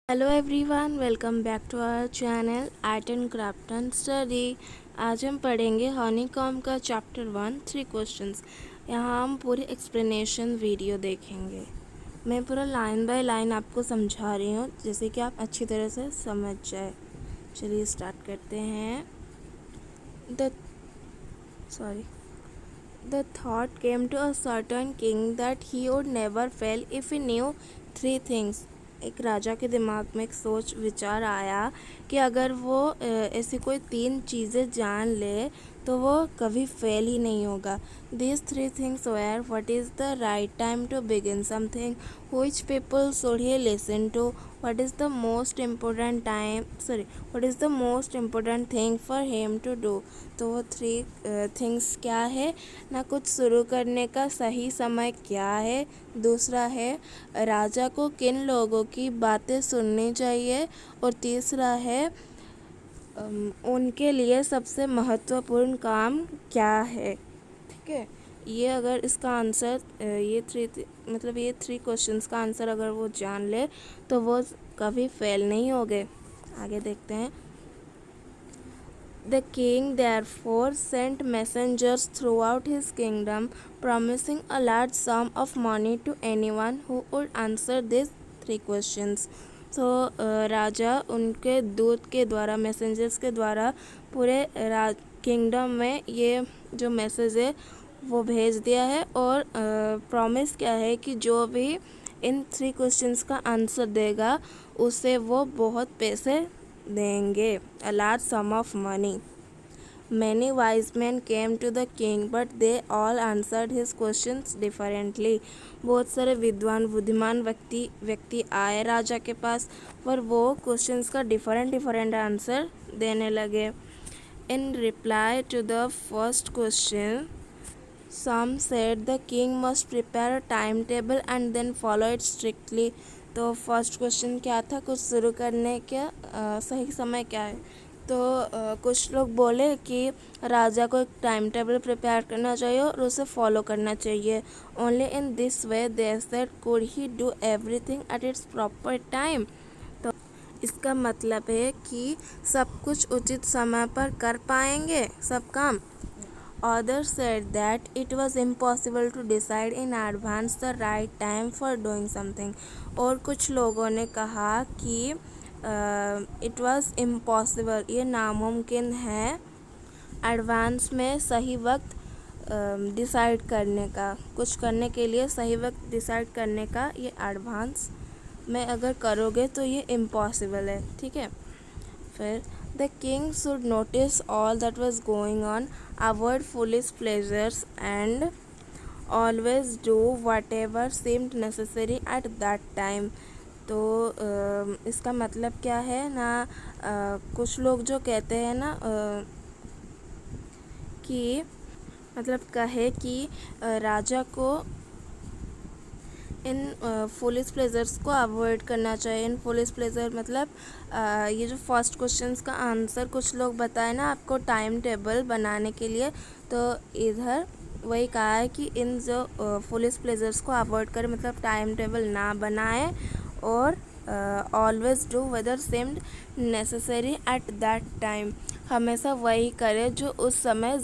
Hello everyone, welcome back to our channel art and craft and study. आज हम पढ़ेंगे honeycomb का chapter 1 3 questions. यहाँ हम पूरी एक्सप्लेनेशन वीडियो देखेंगे। मैं पूरा लाइन बाय लाइन आपको समझा रही हूँ जैसे कि आप अच्छी तरह से समझ जाए। चलिए स्टार्ट करते हैं। The The thought came to a certain king that he would never fail if he knew three things. एक राजा के दिमाग में एक सोच विचार आया कि अगर वो ऐसी कोई 3 चीज़ें जान ले तो वो कभी फेल ही नहीं होगा। These 3 things were: what is the right time to begin something, which people should he listen to, what is the most important thing for him to do। तो वो 3 थिंग्स क्या है ना, कुछ शुरू करने का सही समय क्या है, दूसरा है राजा को किन लोगों की बातें सुननी चाहिए, और तीसरा है उनके लिए सबसे महत्वपूर्ण काम क्या है। ठीक है, ये अगर इसका आंसर ये 3 क्वेश्चंस का आंसर अगर वो जान ले तो वो कभी फेल नहीं होगे। आगे देखते हैं। The king therefore sent messengers throughout his kingdom, promising a large sum of money to anyone who would answer these 3 questions. तो राजा उनके दूत के द्वारा, मैसेंजर्स के द्वारा पूरे किंगडम में ये जो मैसेज है वो भेज दिया है, और प्रॉमिस क्या है कि जो भी इन 3 क्वेश्चंस का आंसर देगा उसे वो बहुत पैसे देंगे, a large sum of money. Many wise men came to the king, but they all answered his questions differently. बहुत सारे विद्वान बुद्धिमान व्यक्ति आए राजा के पास, पर वो क्वेश्चंस का डिफरेंट आंसर देने लगे। In reply to the first question, some said the king must prepare a timetable and then follow it strictly. तो फर्स्ट क्वेश्चन क्या था, कुछ शुरू करने का सही समय क्या है। तो कुछ लोग बोले कि राजा को एक टाइम टेबल प्रिपेयर करना चाहिए और उसे फॉलो करना चाहिए। Only in this way they said could he do everything at its proper time. तो इसका मतलब है कि सब कुछ उचित समय पर कर पाएंगे सब काम। Others said that it was impossible to decide in advance the right time for doing something. और कुछ लोगों ने कहा कि it was impossible, ये नामुमकिन है एडवांस में सही वक्त डिसाइड करने का, कुछ करने के लिए सही वक्त डिसाइड करने का ये एडवांस में अगर करोगे तो ये इम्पॉसिबल है। ठीक है, फिर The king should notice all that was going on, avoid foolish pleasures, and always do whatever seemed necessary at that time. तो इसका मतलब क्या है ना, कुछ लोग जो कहते हैं ना कि मतलब कहे कि राजा को इन फुलिश प्लेजर्स को अवॉइड करना चाहिए। इन फुलिश प्लेजर मतलब ये जो फर्स्ट क्वेश्चंस का आंसर कुछ लोग बताए ना आपको टाइम टेबल बनाने के लिए, तो इधर वही कहा है कि इन जो फुलिश प्लेजर्स को अवॉइड करें, मतलब टाइम टेबल ना बनाए, और always do whether seemed necessary at that time, हमेशा वही करे जो उस समय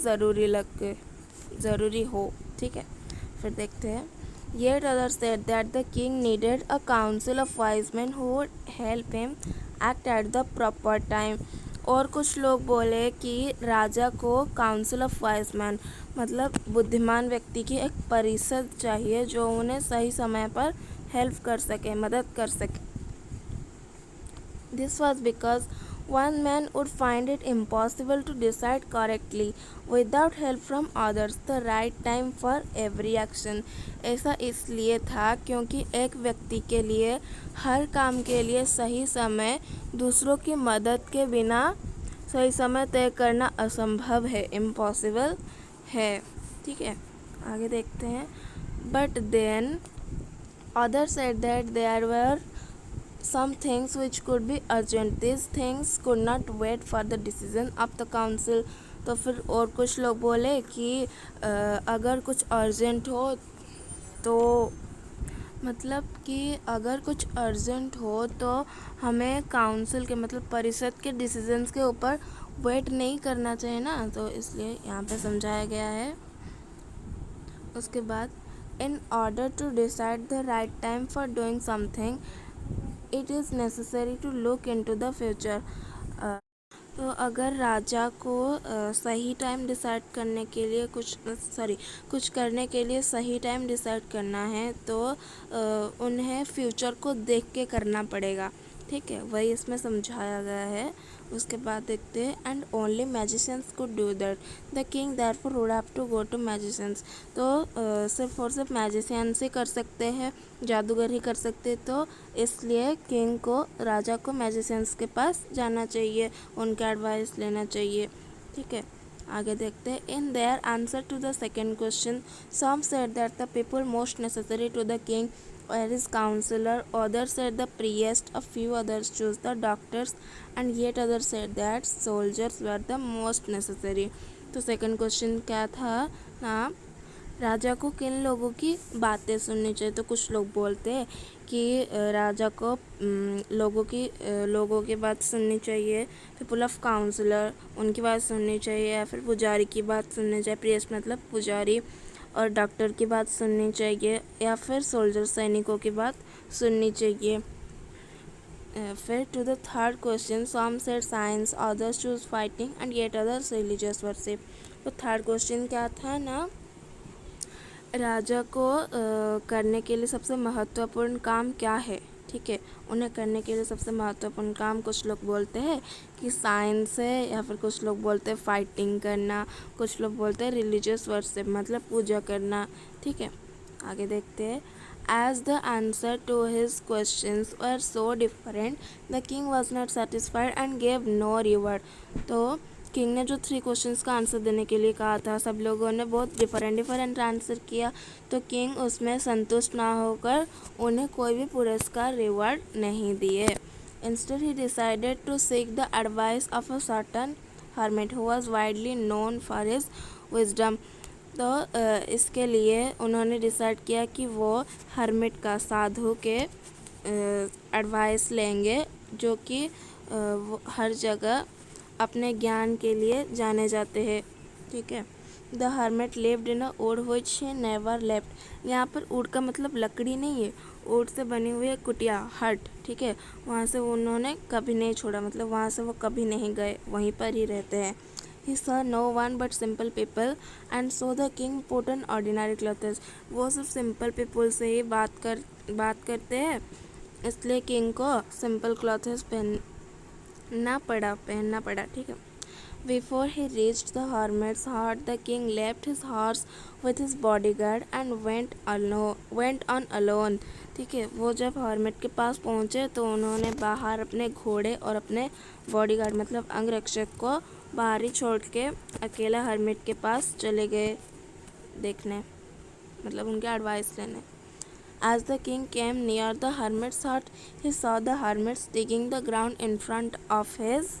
ज़रूरी हो। ठीक है, फिर देखते हैं। Yet others said that the king needed a council of wise men who would help him act at the proper time. और कुछ लोग बोले कि राजा को काउंसिल ऑफ वाइज मैन मतलब बुद्धिमान व्यक्ति की एक परिषद चाहिए जो उन्हें सही समय पर हेल्प कर सके, मदद कर सके। This was because one man would find it impossible to decide correctly without help from others the right time for every action. ऐसा इसलिए था क्योंकि एक व्यक्ति के लिए हर काम के लिए सही समय दूसरों की मदद के बिना सही समय तय करना असंभव है, इम्पॉसिबल है। ठीक है, आगे देखते हैं। But then others said that there were some things which could be urgent. These things could not wait for the decision of the council. तो फिर और कुछ लोग बोले कि अगर कुछ अर्जेंट हो तो मतलब कि अगर कुछ अर्जेंट हो तो हमें काउंसिल के मतलब परिषद के डिसीजंस के ऊपर वेट नहीं करना चाहिए ना, तो इसलिए यहाँ पे समझाया गया है। उसके बाद in order to decide the right time for doing something it is necessary to look into the future. तो अगर राजा को सही टाइम डिसाइड करने के लिए कुछ करने के लिए सही टाइम डिसाइड करना है तो उन्हें फ्यूचर को देख के करना पड़ेगा, ठीक है, वही इसमें समझाया गया है। उसके बाद देखते हैं and only magicians could do that the king therefore would have to go to magicians. तो सिर्फ और सिर्फ मैजिशियंस ही कर सकते हैं, जादूगर ही कर सकते, तो इसलिए किंग को राजा को मैजिशियंस के पास जाना चाहिए, उनका एडवाइस लेना चाहिए, ठीक है। आगे देखते हैं in their answer to the second question some said that the people most necessary to the king or his counselor, others said the priest, a few others chose the doctors, and yet others said that soldiers were the most necessary। तो second question क्या था ना, राजा को किन लोगों की बातें सुननी चाहिए। तो कुछ लोग बोलते हैं कि राजा को लोगों की बात सुननी चाहिए, पीपल ऑफ काउंसलर उनकी बात सुननी चाहिए, या फिर पुजारी की बात सुननी चाहिए, प्रियस्ट मतलब पुजारी, और डॉक्टर की बात सुननी चाहिए, या फिर सोल्जर सैनिकों की बात सुननी चाहिए। फिर to the third question some said science, others chose fighting and yet others religious worship. तो थर्ड क्वेश्चन क्या था ना, राजा को करने के लिए सबसे महत्वपूर्ण काम क्या है, ठीक है, उन्हें करने के लिए सबसे महत्वपूर्ण काम कुछ लोग बोलते हैं कि साइंस है, या फिर कुछ लोग बोलते हैं फाइटिंग करना, कुछ लोग बोलते हैं रिलीजियस वर्शिप मतलब पूजा करना, ठीक है। आगे देखते हैं as the answer to his questions were so different the king was not satisfied and gave no reward. तो किंग ने जो 3 क्वेश्चंस का आंसर देने के लिए कहा था, सब लोगों ने बहुत डिफरेंट आंसर किया, तो किंग उसमें संतुष्ट ना होकर उन्हें कोई भी पुरस्कार रिवॉर्ड नहीं दिए। Instead he decided to seek the advice of a certain hermit who was widely known for his wisdom. तो इसके लिए उन्होंने डिसाइड किया कि वो हर्मिट का, साधु के एडवाइस लेंगे, जो कि हर जगह अपने ज्ञान के लिए जाने जाते हैं, ठीक है। The hermit lived in a would which he never left. यहाँ पर वुड का मतलब लकड़ी नहीं है, वुड से बनी हुई है कुटिया, हट, ठीक है, वहाँ से उन्होंने कभी नहीं छोड़ा, मतलब वहाँ से वो कभी नहीं गए, वहीं पर ही रहते हैं। He saw no one but simple people and so the king put on ordinary clothes। वो सिर्फ सिंपल पीपल से ही बात करते हैं, इसलिए किंग को सिंपल क्लॉथेस पहनना पड़ा, ठीक है। Before he reached the hermit's hut, the king left his horse with his bodyguard and went on alone। ठीक है, वो जब हर्मिट के पास पहुँचे तो उन्होंने बाहर अपने घोड़े और अपने बॉडीगार्ड मतलब अंगरक्षक को बाहर ही छोड़ के अकेला हर्मिट के पास चले गए देखने, मतलब उनके एडवाइस लेने। As the king came near the hermit's hut, he saw the hermits digging the ground in front of his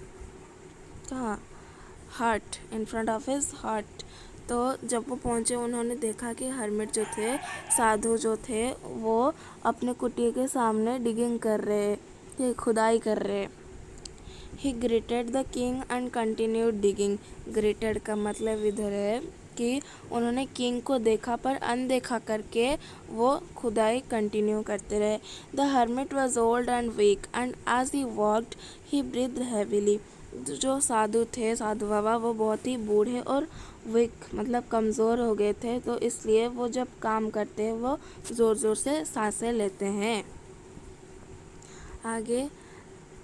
हट, इन फ्रंट ऑफ हिज हट। तो जब वो पहुँचे उन्होंने देखा कि हर्मिट जो थे, साधु जो थे, वो अपने कुटिया के सामने डिगिंग कर रहे थे, खुदाई कर रहे। He greeted the king and continued digging. Greeted का मतलब इधर है कि उन्होंने किंग को देखा पर अनदेखा करके वो खुदाई कंटिन्यू करते रहे। The hermit was old and weak and as he walked he breathed heavily. जो साधु थे, साधु बाबा, वो बहुत ही बूढ़े और वीक मतलब कमज़ोर हो गए थे, तो इसलिए वो जब काम करते हैं वो ज़ोर ज़ोर से सांसें लेते हैं। आगे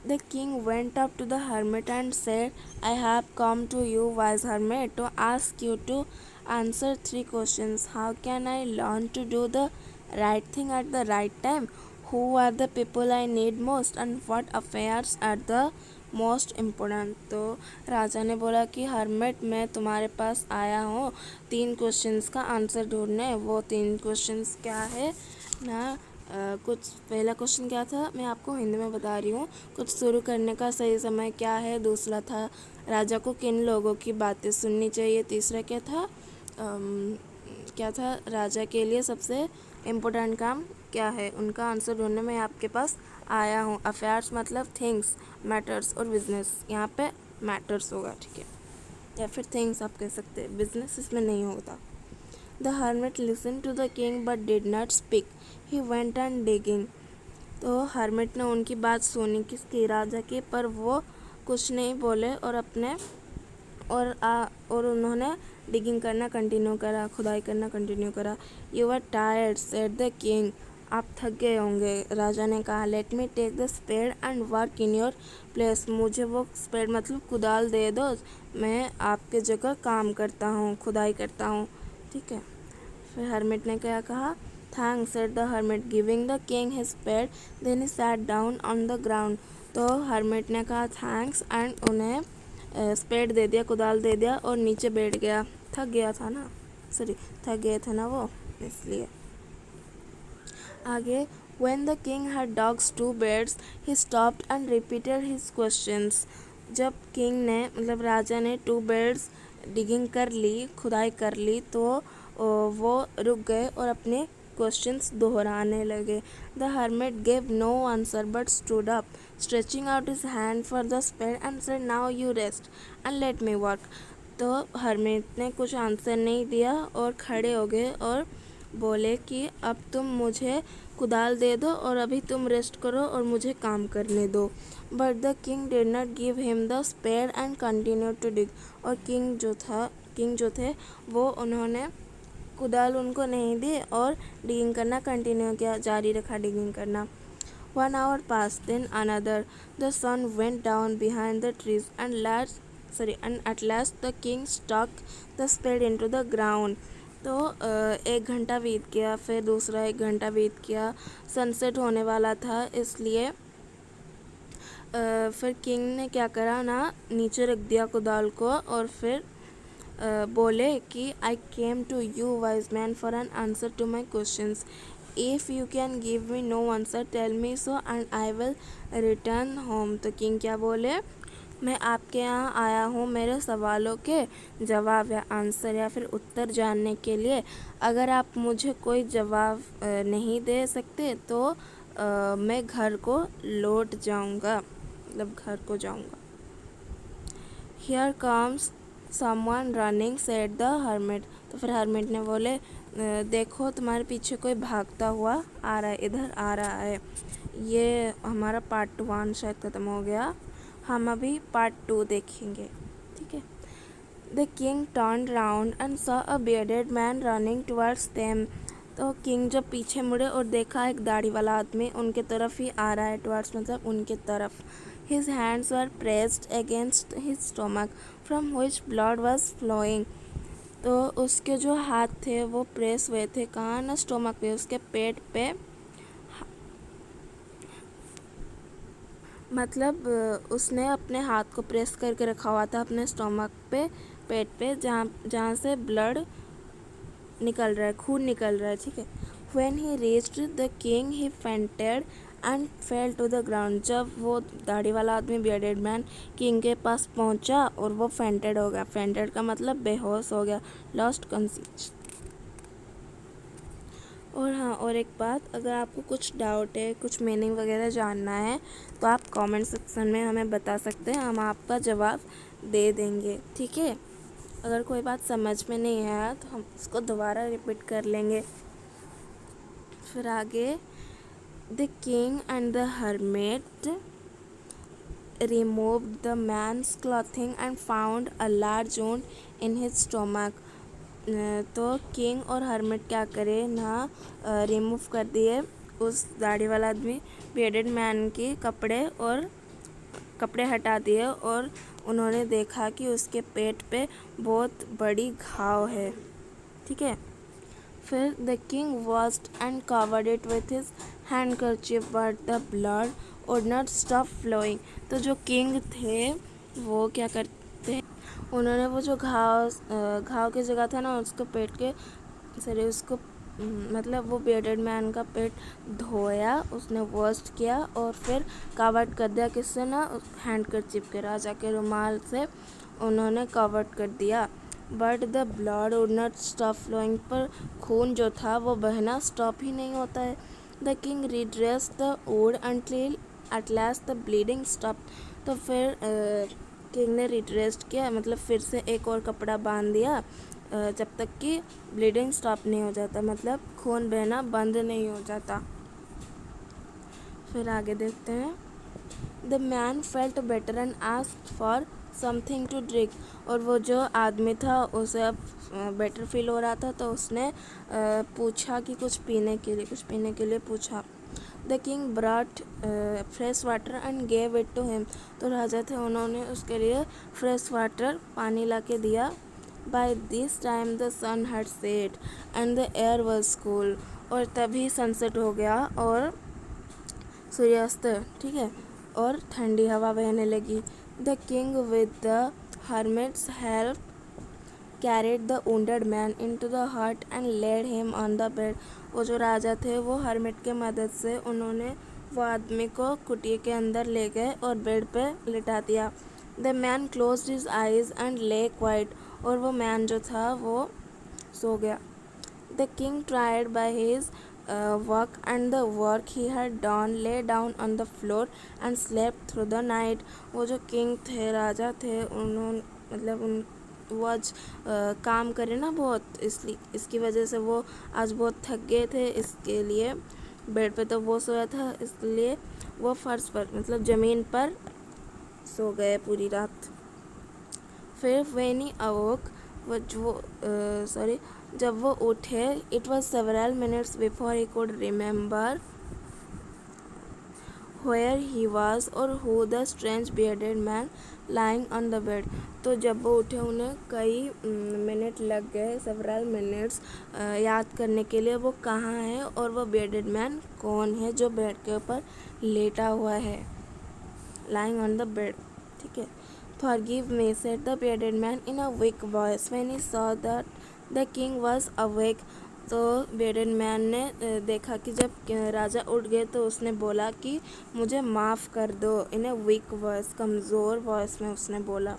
the king went up to the hermit and said, I have come to you wise hermit to ask you to answer 3 questions. How can I learn to do the right thing at the right time? Who are the people I need most and what affairs are the most important. तो राजा ने बोला कि hermit, मैं तुम्हारे पास आया हूँ 3 questions का आंसर ढूंढने। वो 3 क्वेश्चंस क्या है ना, कुछ पहला क्वेश्चन क्या था मैं आपको हिंदी में बता रही हूँ, कुछ शुरू करने का सही समय क्या है, दूसरा था राजा को किन लोगों की बातें सुननी चाहिए, तीसरा क्या था राजा के लिए सबसे इम्पोर्टेंट काम क्या है, उनका आंसर ढूंढने में आपके पास आया हूँ। अफेयर्स मतलब थिंग्स, मैटर्स और बिजनेस, यहाँ पे मैटर्स होगा, ठीक है, या फिर थिंग्स आप कह सकते हैं, बिजनेस इसमें नहीं होता। The hermit listen to the king but did not speak, he went and digging. तो हर्मिट ने उनकी बात सुनी किसकी, राजा की, पर वो कुछ नहीं बोले और अपने और उन्होंने डिगिंग करना कंटिन्यू करा, खुदाई करना कंटिन्यू करा। You are tired said the king, आप थक गए होंगे, राजा ने कहा। Let me take the spade and work in your place, मुझे वो स्पेड मतलब कुदाल दे दो, मैं आपके जगह काम करता हूँ, खुदाई करता हूँ, ठीक है। फिर हर्मिट ने क्या कहा, thanks said the hermit giving the king his spade, then he sat down on the ground. तो हर्मिट ने कहा थैंक्स एंड उन्हें स्पेड दे दिया, कुदाल दे दिया और नीचे बैठ गया। थक गया था ना, सॉरी थक गए थे ना वो, इसलिए। आगे, when the king had dogs 2 birds, he stopped and repeated his questions. जब किंग ने मतलब राजा ने 2 birds डिगिंग कर ली, खुदाई कर ली, तो वो रुक गए और अपने क्वेश्चंस दोहराने लगे। The hermit gave no answer but stood up, stretching out his hand for the spade and said, now you rest and let me work. तो हर्मिट ने कुछ आंसर नहीं दिया और खड़े हो गए और बोले कि अब तुम मुझे कुदाल दे दो और अभी तुम रेस्ट करो और मुझे काम करने दो। But the king did not give him the spade and continue to dig. और किंग जो थे वो उन्होंने कुदाल उनको नहीं दी और डिगिंग करना कंटिन्यू किया, जारी रखा डिगिंग करना। 1 hour passed, then another. The sun went down behind the trees and at last the king stuck the spade into the ground. तो 1 घंटा बीत गया, फिर दूसरा 1 घंटा बीत गया, सनसेट होने वाला था, इसलिए फिर किंग ने क्या करा ना, नीचे रख दिया कुदाल को और फिर बोले कि I came to you wise man for an answer to my questions, if you can give me no answer tell me so and I will return home. तो किंग क्या बोले, मैं आपके यहाँ आया हूँ मेरे सवालों के जवाब या आंसर या फिर उत्तर जानने के लिए। अगर आप मुझे कोई जवाब नहीं दे सकते तो मैं घर को लौट जाऊँगा, मतलब घर को जाऊँगा। Here comes someone running said the hermit. तो फिर हर्मिट ने बोले, देखो तुम्हारे पीछे कोई भागता हुआ आ रहा है, इधर आ रहा है। ये हमारा पार्ट 1 शायद ख़त्म हो गया, हम अभी पार्ट 2 देखेंगे, ठीक है। The king turned round and saw a bearded man running towards them. तो किंग जब पीछे मुड़े और देखा एक दाढ़ी वाला आदमी उनके तरफ ही आ रहा है, टुवर्ड्स मतलब उनके तरफ। His hands were pressed against his stomach from which blood was flowing. तो उसके जो हाथ थे वो प्रेस हुए थे, कहाँ ना, स्टोमक पे, उसके पेट पे, मतलब उसने अपने हाथ को प्रेस करके रखा हुआ था अपने स्टोमक पे, पेट पे, जहाँ से ब्लड निकल रहा है, खून निकल रहा है, ठीक है। When he reached the king he fainted and fell to the ground. जब वो दाढ़ी वाला आदमी बियर्डेड मैन किंग के पास पहुंचा और वो फेंटेड हो गया, फेंटेड का मतलब बेहोश हो गया, लॉस्ट कंसिस्ट। और हाँ, और एक बात, अगर आपको कुछ डाउट है, कुछ मीनिंग वगैरह जानना है तो आप कमेंट सेक्शन में हमें बता सकते हैं, हम आपका जवाब दे देंगे, ठीक है। अगर कोई बात समझ में नहीं आया तो हम उसको दोबारा रिपीट कर लेंगे। फिर आगे, the king and the hermit removed the man's clothing and found a large wound in his stomach. तो किंग और हर्मिट क्या करे ना, रिमूव कर दिए उस दाढ़ी वाला आदमी बियर्डेड मैन के कपड़े हटा दिए और उन्होंने देखा कि उसके पेट पे बहुत बड़ी घाव है, ठीक है। फिर the king washed and covered it with his handkerchief but the blood would not stop flowing. तो जो किंग थे वो क्या करते, उन्होंने वो जो घाव की जगह था ना, उसको पेट के सॉरी उसको मतलब वो बियर्डेड मैन का पेट धोया, उसने वॉश किया और फिर कवर्ड कर दिया, किससे ना, हैंडकरचीफ के, राजा के रुमाल से उन्होंने कवर्ड कर दिया। But the blood would not stop flowing. पर खून जो था वो बहना स्टॉप ही नहीं होता है, the king redressed the wound until at last the bleeding stopped. तो फिर किंग ने रिड्रेस्ट किया, मतलब फिर से एक और कपड़ा बांध दिया जब तक कि ब्लीडिंग स्टॉप नहीं हो जाता, मतलब खून बहना बंद नहीं हो जाता। फिर आगे देखते हैं। The man felt better and asked for something to drink. और वो जो आदमी था उसे अब बेटर फील हो रहा था, तो उसने पूछा कि कुछ पीने के लिए पूछा। The king brought fresh water and gave it to him. तो राजा थे, उन्होंने उसके लिए फ्रेश वाटर पानी ला के दिया। By this time the sun had set and the air was cool. और तभी सनसेट हो गया और सूर्यास्त, ठीक है, और ठंडी हवा बहने लगी। The king with the hermits help carried the wounded man into the hut and laid him on the bed. वो जो राजा थे वो हर्मिट के मदद से उन्होंने वो आदमी को कुटिया के अंदर ले गए और बेड पे लिटा दिया। The man closed his eyes and ले क्वाइट। और वो मैन जो था वो सो गया। The king tried by his work and the work he had done lay down on the floor and slept through the night. वो जो किंग थे, राजा थे, उन्होंने मतलब उन वो आज काम करे ना बहुत, इसलिए इसकी वजह से वो आज बहुत थक गए थे, इसके लिए बेड पे तो वो सोया था, इसलिए वो फर्श पर मतलब ज़मीन पर सो गए पूरी रात। फिर when he awoke, जब वो उठे, it was several minutes before he could remember where he was or who the strange bearded man lying on the bed. तो जब वो उठे उन्हें कई मिनट लग गए, several minutes याद करने के लिए वो कहाँ है और वो bearded man कौन है जो बेड के ऊपर लेटा हुआ है, lying on the bed, ठीक है। Forgive me, said the bearded man in a weak voice when he saw that the king was awake. तो bearded man ने देखा कि जब राजा उठ गए तो उसने बोला कि मुझे माफ़ कर दो। इन a weak voice, कमज़ोर वॉइस में उसने बोला।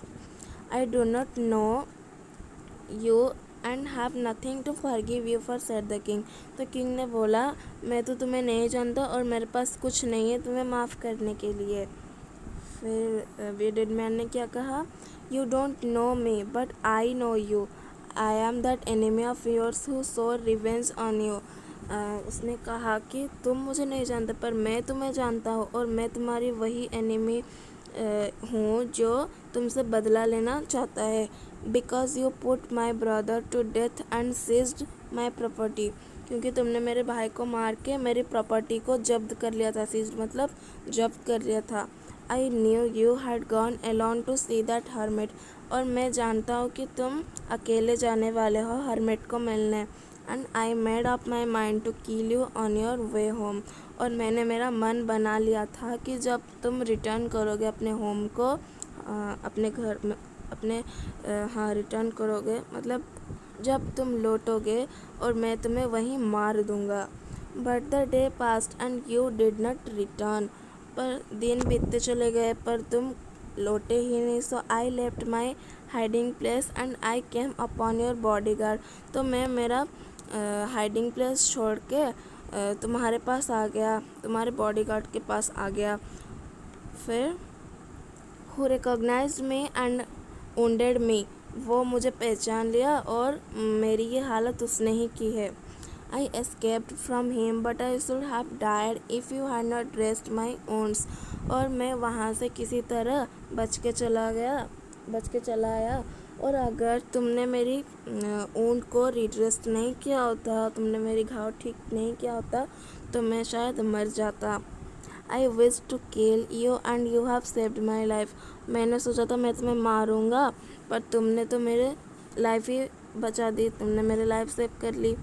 I do not know you and have nothing to forgive you for, said the king. तो किंग ने बोला मैं तो तुम्हें नहीं जानता और मेरे पास कुछ नहीं है तुम्हें माफ़ करने के लिए। फिर bearded man ने क्या कहा, You don't know me but I know you. I am that enemy of yours who swore revenge on you. उसने कहा कि तुम मुझे नहीं जानते पर मैं तुम्हें जानता हूँ और मैं तुम्हारी वही एनिमी हूँ जो तुमसे बदला लेना चाहता है। Because you put my brother to death and seized my property. क्योंकि तुमने मेरे भाई को मार के मेरी प्रॉपर्टी को जब्त कर लिया था। सीज्ड मतलब जब्त कर लिया था। I knew you had gone alone to see that hermit. और मैं जानता हूँ कि तुम अकेले जाने वाले हो हर्मिट को मिलने। And I made up my mind to kill you on your way home. और मैंने मेरा मन बना लिया था कि जब तुम रिटर्न करोगे अपने होम को, अपने घर में रिटर्न करोगे मतलब जब तुम लौटोगे और मैं तुम्हें वहीं मार दूँगा। But the day past and you did not return. पर दिन बीतते चले गए पर तुम लौटे ही नहीं। So I left my hiding place and I came upon your bodyguard. तो मैं मेरा हाइडिंग प्लेस छोड़ के तुम्हारे पास आ गया, तुम्हारे बॉडी गार्ड के पास आ गया। फिर he recognized me and wounded me, वो मुझे पहचान लिया और मेरी ये हालत उसने ही की है। I escaped from him but I should have died if you had not dressed my wounds. और मैं वहाँ से किसी तरह बच के चला आया और अगर तुमने मेरी ऊँट को रिड्रेस्ट नहीं किया होता, तुमने मेरी घाव ठीक नहीं किया होता तो मैं शायद मर जाता। I wished to kill you and you have saved my life. मैंने सोचा था मैं तुम्हें मारूंगा पर तुमने तो मेरे लाइफ ही बचा दी, तुमने मेरी लाइफ सेव कर ली,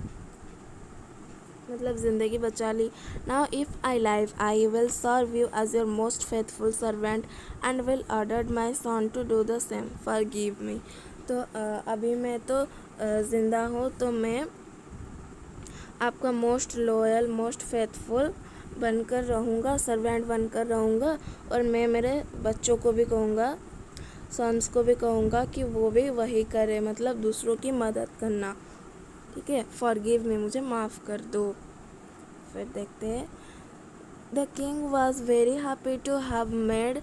मतलब ज़िंदगी बचा ली। Now if I live I will serve you as your most faithful servant and will order my son to do the same. Forgive me. तो अभी मैं तो ज़िंदा हूँ तो मैं आपका मोस्ट लॉयल मोस्ट फेथफुल बनकर रहूँगा, सर्वेंट बनकर रहूँगा। और मैं मेरे बच्चों को भी कहूँगा, सन्स को भी कहूँगा कि वो भी वही करे, मतलब दूसरों की मदद करना, ठीक है। फॉरगिव मी, मुझे माफ़ कर दो। फिर देखते हैं। The king was very happy to have made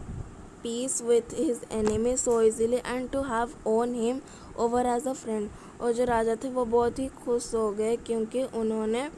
peace with his enemy so easily and to have won him over as a friend. और जो राजा थे वो बहुत ही खुश हो गए क्योंकि उन्होंने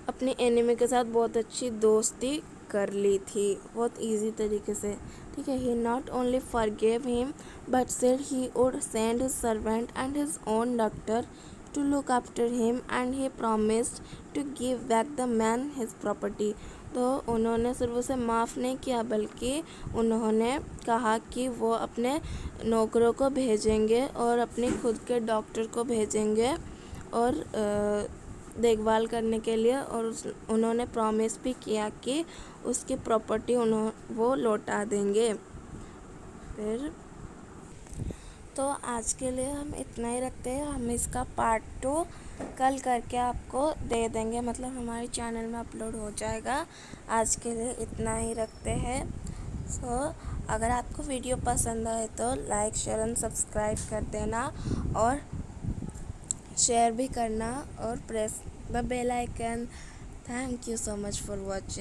अपने एनिमी के साथ बहुत अच्छी दोस्ती कर ली थी बहुत इजी तरीके से। ठीक है, he not only forgave him but said he would send his servant and his own doctor to look after him and he promised to give back the man his property. तो उन्होंने सिर्फ उसे माफ़ नहीं किया बल्कि उन्होंने कहा कि वो अपने नौकरों को भेजेंगे और अपने खुद के डॉक्टर को भेजेंगे और देखभाल करने के लिए, और उन्होंने प्रॉमिस भी किया कि उसकी प्रॉपर्टी वो लौटा देंगे। फिर तो आज के लिए हम इतना ही रखते हैं। हम इसका पार्ट 2 कल करके आपको दे देंगे, मतलब हमारे चैनल में अपलोड हो जाएगा। आज के लिए इतना ही रखते हैं। अगर आपको वीडियो पसंद आए तो लाइक शेयर एंड सब्सक्राइब कर देना और शेयर भी करना और press the bell icon. Thank you so much for watching.